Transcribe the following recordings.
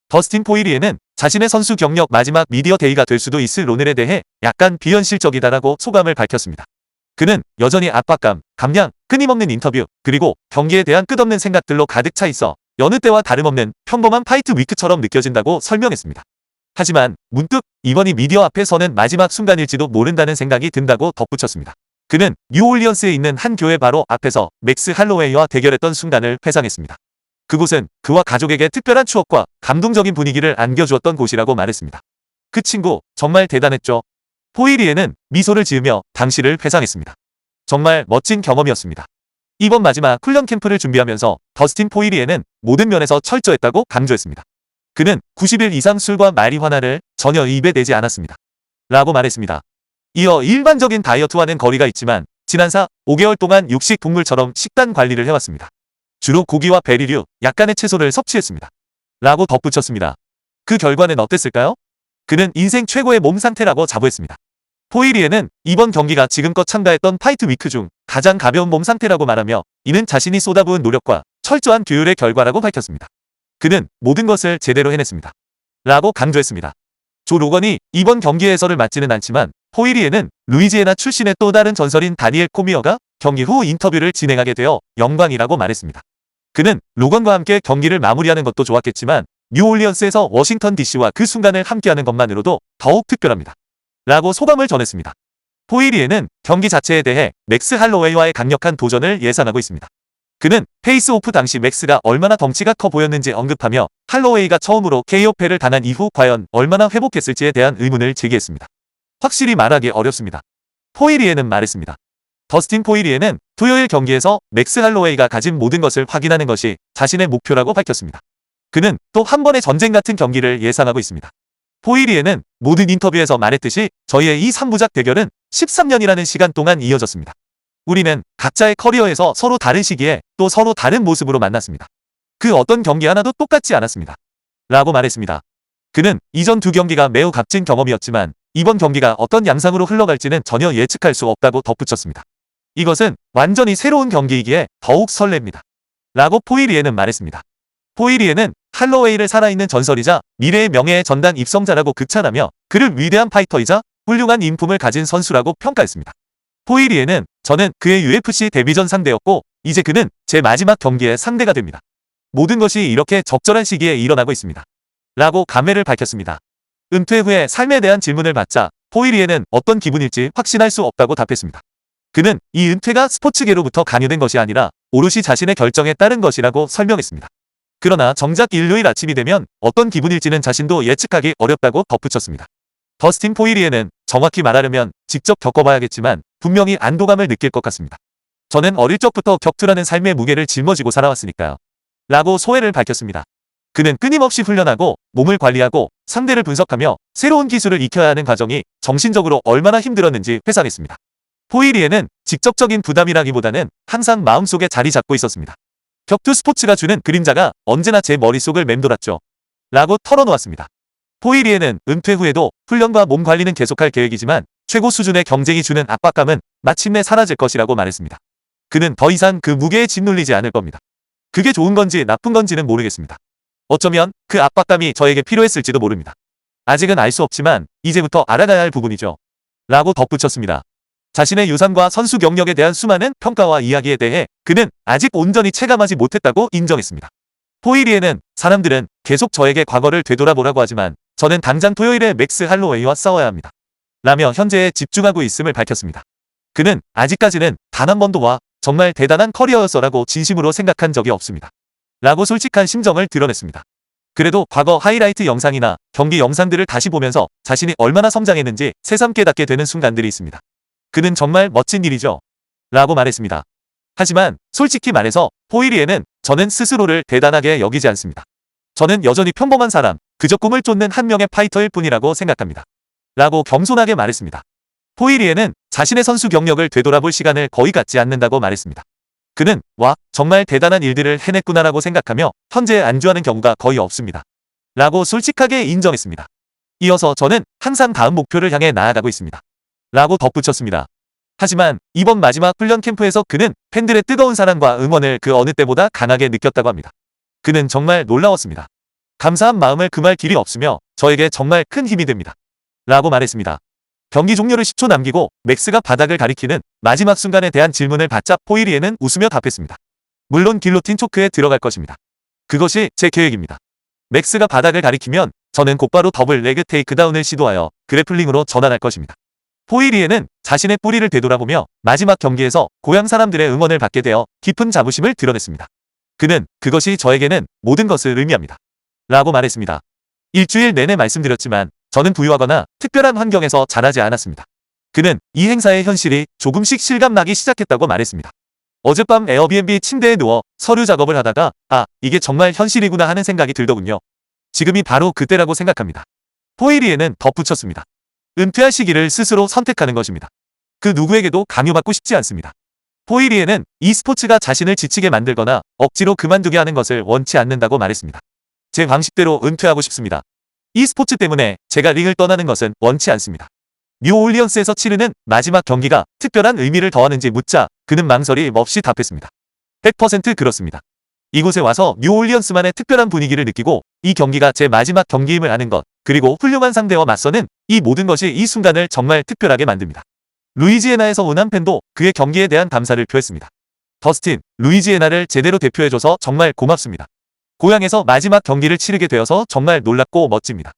더스틴 포이리에는 자신의 선수 경력 마지막 미디어 데이가 될 수도 있을 오늘에 대해 약간 비현실적이다라고 소감을 밝혔습니다. 그는 여전히 압박감, 감량, 끊임없는 인터뷰, 그리고 경기에 대한 끝없는 생각들로 가득 차 있어 여느 때와 다름없는 평범한 파이트 위크처럼 느껴진다고 설명했습니다. 하지만 문득 이번이 미디어 앞에 서는 마지막 순간일지도 모른다는 생각이 든다고 덧붙였습니다. 그는 뉴올리언스에 있는 한 교회 바로 앞에서 맥스 할로웨이와 대결했던 순간을 회상했습니다. 그곳은 그와 가족에게 특별한 추억과 감동적인 분위기를 안겨주었던 곳이라고 말했습니다. 그 친구 정말 대단했죠. 포이리에는 미소를 지으며 당시를 회상했습니다. 정말 멋진 경험이었습니다. 이번 마지막 훈련 캠프를 준비하면서 더스틴 포이리에는 모든 면에서 철저했다고 강조했습니다. 그는 90일 이상 술과 마리화나를 전혀 입에 대지 않았습니다. 라고 말했습니다. 이어 일반적인 다이어트와는 거리가 있지만 지난 5개월 동안 육식 동물처럼 식단 관리를 해왔습니다. 주로 고기와 베리류, 약간의 채소를 섭취했습니다. 라고 덧붙였습니다. 그 결과는 어땠을까요? 그는 인생 최고의 몸 상태라고 자부했습니다. 포이리에는 이번 경기가 지금껏 참가했던 파이트 위크 중 가장 가벼운 몸 상태라고 말하며 이는 자신이 쏟아부은 노력과 철저한 규율의 결과라고 밝혔습니다. 그는 모든 것을 제대로 해냈습니다. 라고 강조했습니다. 조 로건이 이번 경기 해설을 맡지는 않지만 포이리에는 루이지애나 출신의 또 다른 전설인 다니엘 코미어가 경기 후 인터뷰를 진행하게 되어 영광이라고 말했습니다. 그는 로건과 함께 경기를 마무리하는 것도 좋았겠지만 뉴올리언스에서 워싱턴 DC와 그 순간을 함께하는 것만으로도 더욱 특별합니다. 라고 소감을 전했습니다. 포이리에는 경기 자체에 대해 맥스 할로웨이와의 강력한 도전을 예상하고 있습니다. 그는 페이스오프 당시 맥스가 얼마나 덩치가 커 보였는지 언급하며 할로웨이가 처음으로 KO패를 당한 이후 과연 얼마나 회복했을지에 대한 의문을 제기했습니다. 확실히 말하기 어렵습니다. 포이리에는 말했습니다. 더스틴 포이리에는 토요일 경기에서 맥스 할로웨이가 가진 모든 것을 확인하는 것이 자신의 목표라고 밝혔습니다. 그는 또 한 번의 전쟁 같은 경기를 예상하고 있습니다. 포이리에는 모든 인터뷰에서 말했듯이 저희의 이 3부작 대결은 13년이라는 시간 동안 이어졌습니다. 우리는 각자의 커리어에서 서로 다른 시기에 또 서로 다른 모습으로 만났습니다. 그 어떤 경기 하나도 똑같지 않았습니다. 라고 말했습니다. 그는 이전 두 경기가 매우 값진 경험이었지만 이번 경기가 어떤 양상으로 흘러갈지는 전혀 예측할 수 없다고 덧붙였습니다. 이것은 완전히 새로운 경기이기에 더욱 설렙니다. 라고 포이리에는 말했습니다. 포이리에는 할로웨이를 살아있는 전설이자 미래의 명예의 전당 입성자라고 극찬하며 그를 위대한 파이터이자 훌륭한 인품을 가진 선수라고 평가했습니다. 포이리에는 저는 그의 UFC 데뷔전 상대였고 이제 그는 제 마지막 경기의 상대가 됩니다. 모든 것이 이렇게 적절한 시기에 일어나고 있습니다. 라고 감회를 밝혔습니다. 은퇴 후에 삶에 대한 질문을 받자 포이리에는 어떤 기분일지 확신할 수 없다고 답했습니다. 그는 이 은퇴가 스포츠계로부터 강요된 것이 아니라 오롯이 자신의 결정에 따른 것이라고 설명했습니다. 그러나 정작 일요일 아침이 되면 어떤 기분일지는 자신도 예측하기 어렵다고 덧붙였습니다. 더스틴 포이리에는 정확히 말하려면 직접 겪어봐야겠지만 분명히 안도감을 느낄 것 같습니다. 저는 어릴 적부터 격투라는 삶의 무게를 짊어지고 살아왔으니까요. 라고 소회를 밝혔습니다. 그는 끊임없이 훈련하고 몸을 관리하고 상대를 분석하며 새로운 기술을 익혀야 하는 과정이 정신적으로 얼마나 힘들었는지 회상했습니다. 포이리에는 직접적인 부담이라기보다는 항상 마음속에 자리 잡고 있었습니다. 격투 스포츠가 주는 그림자가 언제나 제 머릿속을 맴돌았죠. 라고 털어놓았습니다. 포이리에는 은퇴 후에도 훈련과 몸 관리는 계속할 계획이지만 최고 수준의 경쟁이 주는 압박감은 마침내 사라질 것이라고 말했습니다. 그는 더 이상 그 무게에 짓눌리지 않을 겁니다. 그게 좋은 건지 나쁜 건지는 모르겠습니다. 어쩌면 그 압박감이 저에게 필요했을지도 모릅니다. 아직은 알 수 없지만 이제부터 알아가야 할 부분이죠. 라고 덧붙였습니다. 자신의 유산과 선수 경력에 대한 수많은 평가와 이야기에 대해 그는 아직 온전히 체감하지 못했다고 인정했습니다. 포이리에는 사람들은 계속 저에게 과거를 되돌아보라고 하지만 저는 당장 토요일에 맥스 할로웨이와 싸워야 합니다. 라며 현재에 집중하고 있음을 밝혔습니다. 그는 아직까지는 단 한 번도 와 정말 대단한 커리어였어라고 진심으로 생각한 적이 없습니다. 라고 솔직한 심정을 드러냈습니다. 그래도 과거 하이라이트 영상이나 경기 영상들을 다시 보면서 자신이 얼마나 성장했는지 새삼 깨닫게 되는 순간들이 있습니다. 그는 정말 멋진 일이죠. 라고 말했습니다. 하지만 솔직히 말해서 포이리에는 저는 스스로를 대단하게 여기지 않습니다. 저는 여전히 평범한 사람, 그저 꿈을 쫓는 한 명의 파이터일 뿐이라고 생각합니다. 라고 겸손하게 말했습니다. 포이리에는 자신의 선수 경력을 되돌아볼 시간을 거의 갖지 않는다고 말했습니다. 그는 와 정말 대단한 일들을 해냈구나라고 생각하며 현재에 안주하는 경우가 거의 없습니다. 라고 솔직하게 인정했습니다. 이어서 저는 항상 다음 목표를 향해 나아가고 있습니다. 라고 덧붙였습니다. 하지만 이번 마지막 훈련 캠프에서 그는 팬들의 뜨거운 사랑과 응원을 그 어느 때보다 강하게 느꼈다고 합니다. 그는 정말 놀라웠습니다. 감사한 마음을 금할 길이 없으며 저에게 정말 큰 힘이 됩니다. 라고 말했습니다. 경기 종료를 10초 남기고 맥스가 바닥을 가리키는 마지막 순간에 대한 질문을 받자 포이리에는 웃으며 답했습니다. 물론 길로틴 초크에 들어갈 것입니다. 그것이 제 계획입니다. 맥스가 바닥을 가리키면 저는 곧바로 더블 레그 테이크다운을 시도하여 그래플링으로 전환할 것입니다. 포이리에는 자신의 뿌리를 되돌아보며 마지막 경기에서 고향 사람들의 응원을 받게 되어 깊은 자부심을 드러냈습니다. 그는 그것이 저에게는 모든 것을 의미합니다. 라고 말했습니다. 일주일 내내 말씀드렸지만 저는 부유하거나 특별한 환경에서 자라지 않았습니다. 그는 이 행사의 현실이 조금씩 실감나기 시작했다고 말했습니다. 어젯밤 에어비앤비 침대에 누워 서류 작업을 하다가 이게 정말 현실이구나 하는 생각이 들더군요. 지금이 바로 그때라고 생각합니다. 포이리에는 덧붙였습니다. 은퇴할 시기를 스스로 선택하는 것입니다. 그 누구에게도 강요받고 싶지 않습니다. 포이리에는 이 스포츠가 자신을 지치게 만들거나 억지로 그만두게 하는 것을 원치 않는다고 말했습니다. 제 방식대로 은퇴하고 싶습니다. 이 스포츠 때문에 제가 링을 떠나는 것은 원치 않습니다. 뉴올리언스에서 치르는 마지막 경기가 특별한 의미를 더하는지 묻자 그는 망설임 없이 답했습니다. 100% 그렇습니다. 이곳에 와서 뉴올리언스만의 특별한 분위기를 느끼고 이 경기가 제 마지막 경기임을 아는 것, 그리고 훌륭한 상대와 맞서는 이 모든 것이 이 순간을 정말 특별하게 만듭니다. 루이지애나에서 온 한 팬도 그의 경기에 대한 감사를 표했습니다. 더스틴, 루이지애나를 제대로 대표해줘서 정말 고맙습니다. 고향에서 마지막 경기를 치르게 되어서 정말 놀랍고 멋집니다.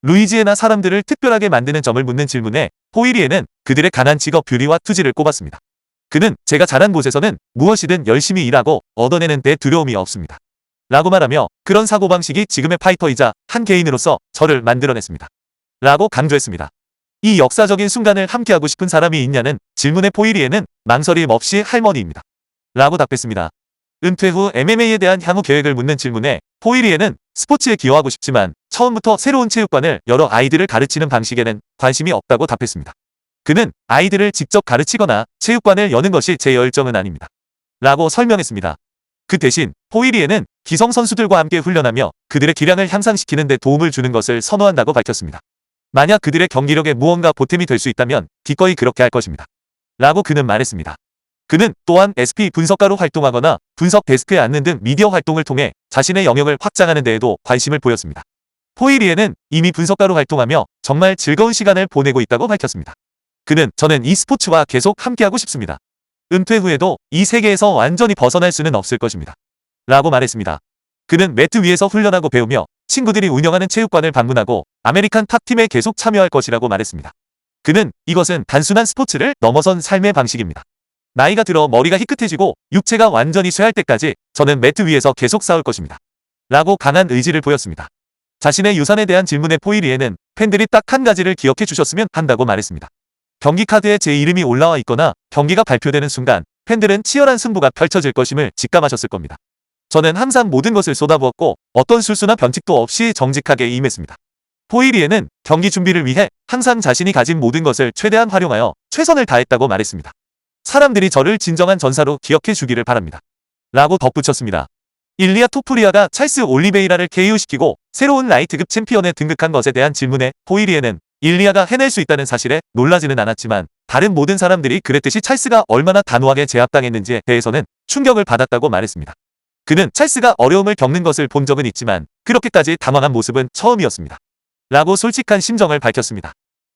루이지애나 사람들을 특별하게 만드는 점을 묻는 질문에 포이리에는 그들의 강한 직업 뷰리와 투지를 꼽았습니다. 그는 제가 자란 곳에서는 무엇이든 열심히 일하고 얻어내는 데 두려움이 없습니다. 라고 말하며 그런 사고방식이 지금의 파이터이자 한 개인으로서 저를 만들어냈습니다. 라고 강조했습니다. 이 역사적인 순간을 함께하고 싶은 사람이 있냐는 질문에 포이리에는 망설임 없이 할머니입니다. 라고 답했습니다. 은퇴 후 MMA에 대한 향후 계획을 묻는 질문에 포이리에는 스포츠에 기여하고 싶지만 처음부터 새로운 체육관을 여러 아이들을 가르치는 방식에는 관심이 없다고 답했습니다. 그는 아이들을 직접 가르치거나 체육관을 여는 것이 제 열정은 아닙니다. 라고 설명했습니다. 그 대신 포이리에는 기성 선수들과 함께 훈련하며 그들의 기량을 향상시키는 데 도움을 주는 것을 선호한다고 밝혔습니다. 만약 그들의 경기력에 무언가 보탬이 될 수 있다면 기꺼이 그렇게 할 것입니다. 라고 그는 말했습니다. 그는 또한 SP 분석가로 활동하거나 분석 데스크에 앉는 등 미디어 활동을 통해 자신의 영역을 확장하는 데에도 관심을 보였습니다. 포이리에는 이미 분석가로 활동하며 정말 즐거운 시간을 보내고 있다고 밝혔습니다. 그는 저는 이 스포츠와 계속 함께하고 싶습니다. 은퇴 후에도 이 세계에서 완전히 벗어날 수는 없을 것입니다. 라고 말했습니다. 그는 매트 위에서 훈련하고 배우며 친구들이 운영하는 체육관을 방문하고 아메리칸 탑팀에 계속 참여할 것이라고 말했습니다. 그는 이것은 단순한 스포츠를 넘어선 삶의 방식입니다. 나이가 들어 머리가 희끗해지고 육체가 완전히 쇠할 때까지 저는 매트 위에서 계속 싸울 것입니다. 라고 강한 의지를 보였습니다. 자신의 유산에 대한 질문에 포이리에는 팬들이 딱 한 가지를 기억해 주셨으면 한다고 말했습니다. 경기 카드에 제 이름이 올라와 있거나 경기가 발표되는 순간 팬들은 치열한 승부가 펼쳐질 것임을 직감하셨을 겁니다. 저는 항상 모든 것을 쏟아부었고 어떤 실수나 변칙도 없이 정직하게 임했습니다. 포이리에는 경기 준비를 위해 항상 자신이 가진 모든 것을 최대한 활용하여 최선을 다했다고 말했습니다. 사람들이 저를 진정한 전사로 기억해 주기를 바랍니다. 라고 덧붙였습니다. 일리아 토프리아가 찰스 올리베이라를 KO시키고 새로운 라이트급 챔피언에 등극한 것에 대한 질문에 포이리에는 일리아가 해낼 수 있다는 사실에 놀라지는 않았지만 다른 모든 사람들이 그랬듯이 찰스가 얼마나 단호하게 제압당했는지에 대해서는 충격을 받았다고 말했습니다. 그는 찰스가 어려움을 겪는 것을 본 적은 있지만 그렇게까지 당황한 모습은 처음이었습니다. 라고 솔직한 심정을 밝혔습니다.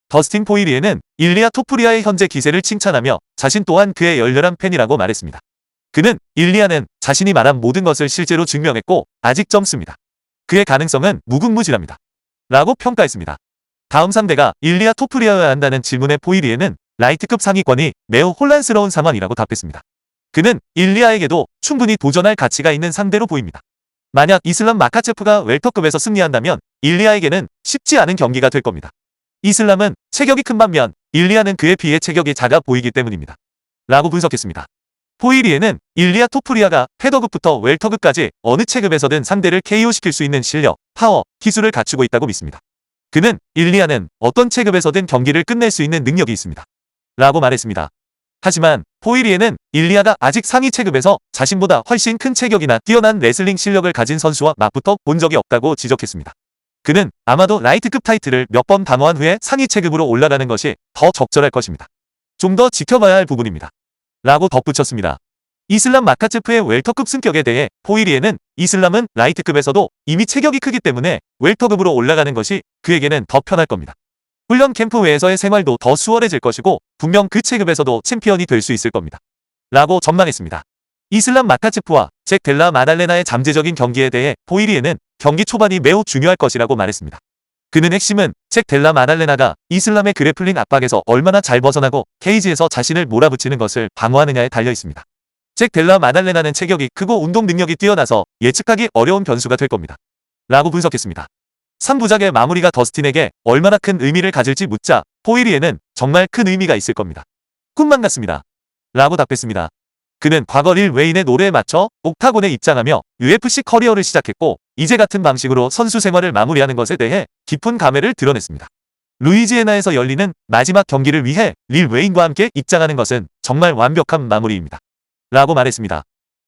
더스틴 포이리에는 일리아 토프리아의 현재 기세를 칭찬하며 자신 또한 그의 열렬한 팬이라고 말했습니다. 그는 일리아는 자신이 말한 모든 것을 실제로 증명했고 아직 젊습니다. 그의 가능성은 무궁무진합니다. 라고 평가했습니다. 다음 상대가 일리아 토프리아여야 한다는 질문에 포이리에는 라이트급 상위권이 매우 혼란스러운 상황이라고 답했습니다. 그는 일리아에게도 충분히 도전할 가치가 있는 상대로 보입니다. 만약 이슬람 마카체프가 웰터급에서 승리한다면 일리아에게는 쉽지 않은 경기가 될 겁니다. 이슬람은 체격이 큰 반면 일리아는 그에 비해 체격이 작아 보이기 때문입니다. 라고 분석했습니다. 포이리에는 일리아 토프리아가 패더급부터 웰터급까지 어느 체급에서든 상대를 KO시킬 수 있는 실력, 파워, 기술을 갖추고 있다고 믿습니다. 그는 일리아는 어떤 체급에서든 경기를 끝낼 수 있는 능력이 있습니다. 라고 말했습니다. 하지만 포이리에는 일리아가 아직 상위 체급에서 자신보다 훨씬 큰 체격이나 뛰어난 레슬링 실력을 가진 선수와 맞붙어 본 적이 없다고 지적했습니다. 그는 아마도 라이트급 타이틀을 몇 번 담화한 후에 상위 체급으로 올라가는 것이 더 적절할 것입니다. 좀 더 지켜봐야 할 부분입니다. 라고 덧붙였습니다. 이슬람 마카체프의 웰터급 승격에 대해 포이리에는 이슬람은 라이트급에서도 이미 체격이 크기 때문에 웰터급으로 올라가는 것이 그에게는 더 편할 겁니다. 훈련 캠프 외에서의 생활도 더 수월해질 것이고 분명 그 체급에서도 챔피언이 될 수 있을 겁니다. 라고 전망했습니다. 이슬람 마카체프와 잭 델라 마달레나의 잠재적인 경기에 대해 포이리에는 경기 초반이 매우 중요할 것이라고 말했습니다. 그는 핵심은 잭 델라 마달레나가 이슬람의 그래플링 압박에서 얼마나 잘 벗어나고 케이지에서 자신을 몰아붙이는 것을 방어하느냐에 달려 있습니다. 잭 델라 마달레나는 체격이 크고 운동 능력이 뛰어나서 예측하기 어려운 변수가 될 겁니다. 라고 분석했습니다. 3부작의 마무리가 더스틴에게 얼마나 큰 의미를 가질지 묻자 포이리에는 정말 큰 의미가 있을 겁니다. 꿈만 같습니다. 라고 답했습니다. 그는 과거 릴 웨인의 노래에 맞춰 옥타곤에 입장하며 UFC 커리어를 시작했고 이제 같은 방식으로 선수 생활을 마무리하는 것에 대해 깊은 감회를 드러냈습니다. 루이지애나에서 열리는 마지막 경기를 위해 릴 웨인과 함께 입장하는 것은 정말 완벽한 마무리입니다. 라고 말했습니다.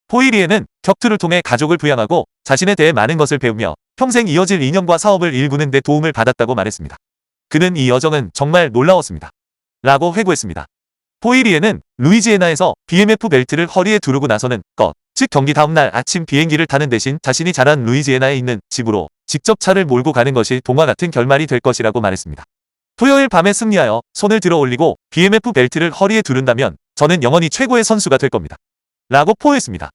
포이리에는 격투를 통해 가족을 부양하고 자신에 대해 많은 것을 배우며 평생 이어질 인연과 사업을 일구는 데 도움을 받았다고 말했습니다. 그는 이 여정은 정말 놀라웠습니다. 라고 회고했습니다. 포이리에는 루이지애나에서 BMF 벨트를 허리에 두르고 나서는 즉 경기 다음날 아침 비행기를 타는 대신 자신이 자란 루이지애나에 있는 집으로 직접 차를 몰고 가는 것이 동화 같은 결말이 될 것이라고 말했습니다. 토요일 밤에 승리하여 손을 들어 올리고 BMF 벨트를 허리에 두른다면 저는 영원히 최고의 선수가 될 겁니다. 라고 포효했습니다.